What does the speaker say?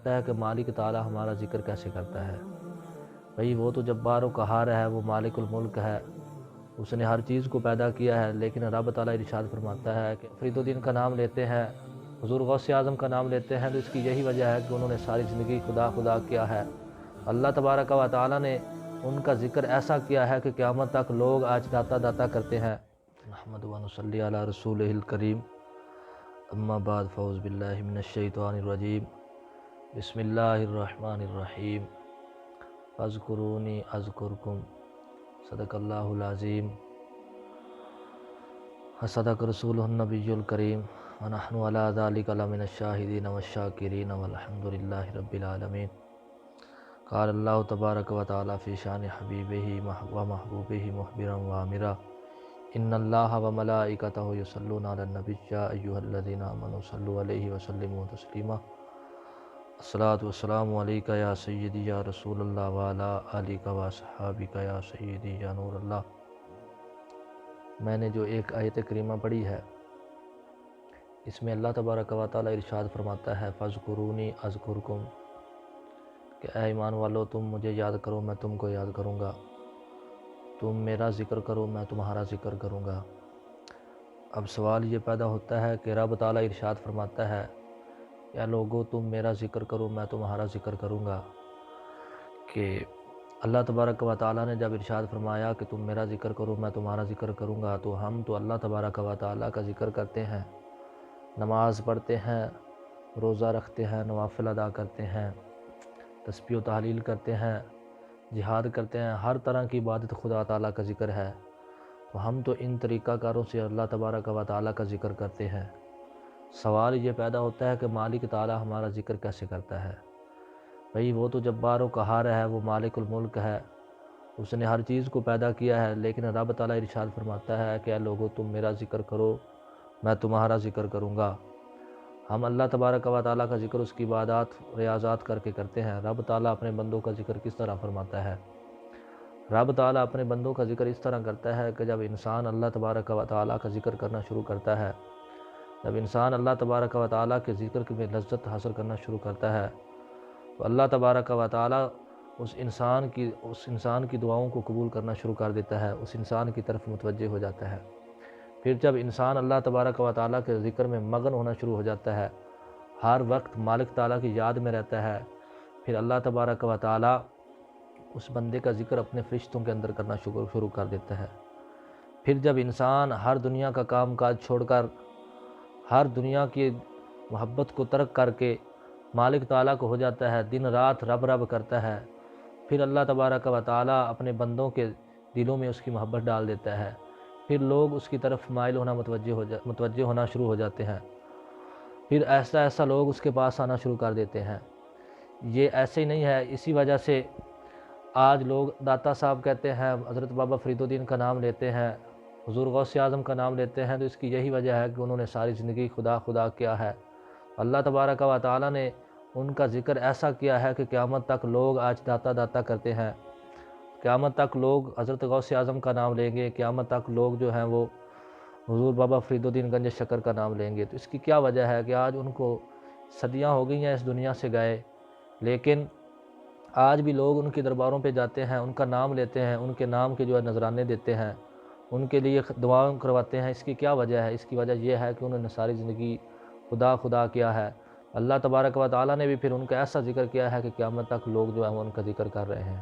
ہوتا ہے کہ مالک تعالی ہمارا ذکر کیسے کرتا ہے۔ بھئی وہ تو جبار و قہار ہے، وہ مالک الملک ہے، اس نے ہر چیز کو پیدا کیا ہے، لیکن رب تعالیٰ ارشاد فرماتا ہے کہ فرید الدین کا نام لیتے ہیں، حضور غوث اعظم کا نام لیتے ہیں تو اس کی یہی وجہ ہے کہ انہوں نے ساری زندگی خدا خدا کیا ہے۔ اللہ تبارک و تعالیٰ نے ان کا ذکر ایسا کیا ہے کہ قیامت تک لوگ آج داتا داتا کرتے ہیں۔ نحمد و نصلی علی رسولہ الکریم، اما بعد فاعوذ باللہ من الشیطان الرجیم، بسم اللہ الرحمن الرحیم، فاذکرونی اذکرکم، صدق اللہ العظیم، صدق رسولہ النبی الکریم، ونحن علی ذلک لمن الشاہدین والشاکرین والحمد للہ رب العالمین۔ قال اللہ تبارک و تعالی فی شان حبیبہ و محبوبہ مخبرا وآمرا، ان اللہ و ملائکتہ یصلون علی النبی یا ایھا الذین آمنوا صلوا علیہ وسلموا تسلیما۔ الصلاۃ والسلام علیکہ یا سیدی یا رسول اللہ وعلی آلک واصحابک یا سیدی یا نور اللہ۔ میں نے جو ایک آیت کریمہ پڑھی ہے، اس میں اللہ تبارک و تعالی ارشاد فرماتا ہے فاذکرونی اذکرکم، کہ اے ایمان والو تم مجھے یاد کرو میں تم کو یاد کروں گا، تم میرا ذکر کرو میں تمہارا ذکر کروں گا۔ اب سوال یہ پیدا ہوتا ہے کہ رب تعالی ارشاد فرماتا ہے یا لوگو تم میرا ذکر کرو میں تمہارا ذکر کروں گا، کہ اللہ تبارک و تعالیٰ نے جب ارشاد فرمایا کہ تم میرا ذکر کرو میں تمہارا ذکر کروں گا، تو ہم تو اللہ تبارک و تعالیٰ کا ذکر کرتے ہیں، نماز پڑھتے ہیں، روزہ رکھتے ہیں، نوافل ادا کرتے ہیں، تسبیح و تحلیل کرتے ہیں، جہاد کرتے ہیں، ہر طرح کی عبادت خدا تعالیٰ کا ذکر ہے، تو ہم تو ان طریقہ کاروں سے اللہ تبارک و تعالیٰ کا ذکر کرتے ہیں۔ سوال یہ پیدا ہوتا ہے کہ مالک تعالیٰ ہمارا ذکر کیسے کرتا ہے؟ بھئی وہ تو جبار و قہار ہے، وہ مالک الملک ہے، اس نے ہر چیز کو پیدا کیا ہے، لیکن رب تعالیٰ ارشاد فرماتا ہے کہ اے لوگو تم میرا ذکر کرو میں تمہارا ذکر کروں گا۔ ہم اللہ تبارک و تعالیٰ کا ذکر اس کی عبادات ریاضات کر کے کرتے ہیں۔ رب تعالیٰ اپنے بندوں کا ذکر کس طرح فرماتا ہے؟ رب تعالیٰ اپنے بندوں کا ذکر اس طرح کرتا ہے کہ جب انسان اللہ تبارک و تعالیٰ کا ذکر کرنا شروع کرتا ہے، جب انسان اللہ تبارک و تعالیٰ کے ذکر میں لذت حاصل کرنا شروع کرتا ہے، تو اللہ تبارک و تعالیٰ اس انسان کی دعاؤں کو قبول کرنا شروع کر دیتا ہے، اس انسان کی طرف متوجہ ہو جاتا ہے۔ پھر جب انسان اللہ تبارک و تعالیٰ کے ذکر میں مگن ہونا شروع ہو جاتا ہے، ہر وقت مالک تعالیٰ کی یاد میں رہتا ہے، پھر اللہ تبارک و تعالیٰ اس بندے کا ذکر اپنے فرشتوں کے اندر کرنا شروع کر دیتا ہے۔ پھر جب انسان ہر دنیا کا کام کاج چھوڑ کر، ہر دنیا کی محبت کو ترک کر کے مالک تعالیٰ کو ہو جاتا ہے، دن رات رب رب کرتا ہے، پھر اللہ تبارک و تعالیٰ اپنے بندوں کے دلوں میں اس کی محبت ڈال دیتا ہے، پھر لوگ اس کی طرف مائل ہونا متوجہ ہونا شروع ہو جاتے ہیں، پھر ایسا لوگ اس کے پاس آنا شروع کر دیتے ہیں۔ یہ ایسے ہی نہیں ہے، اسی وجہ سے آج لوگ داتا صاحب کہتے ہیں، حضرت بابا فرید الدین کا نام لیتے ہیں، حضور غوث اعظم کا نام لیتے ہیں، تو اس کی یہی وجہ ہے کہ انہوں نے ساری زندگی خدا خدا کیا ہے۔ اللہ تبارک و تعالیٰ نے ان کا ذکر ایسا کیا ہے کہ قیامت تک لوگ آج داتا داتا کرتے ہیں، قیامت تک لوگ حضرت غوث اعظم کا نام لیں گے، قیامت تک لوگ جو ہیں وہ حضور بابا فرید الدین گنج شکر کا نام لیں گے۔ تو اس کی کیا وجہ ہے کہ آج ان کو صدیاں ہو گئی ہیں اس دنیا سے گئے، لیکن آج بھی لوگ ان کے درباروں پہ جاتے ہیں، ان کا نام لیتے ہیں، ان کے نام کے جو ہے نذرانے دیتے ہیں، ان کے لیے دعائیں کرواتے ہیں۔ اس کی کیا وجہ ہے؟ اس کی وجہ یہ ہے کہ انہوں نے ساری زندگی خدا خدا کیا ہے۔ اللہ تبارک و تعالیٰ نے بھی پھر ان کا ایسا ذکر کیا ہے کہ قیامت تک لوگ جو ہیں وہ ان کا ذکر کر رہے ہیں۔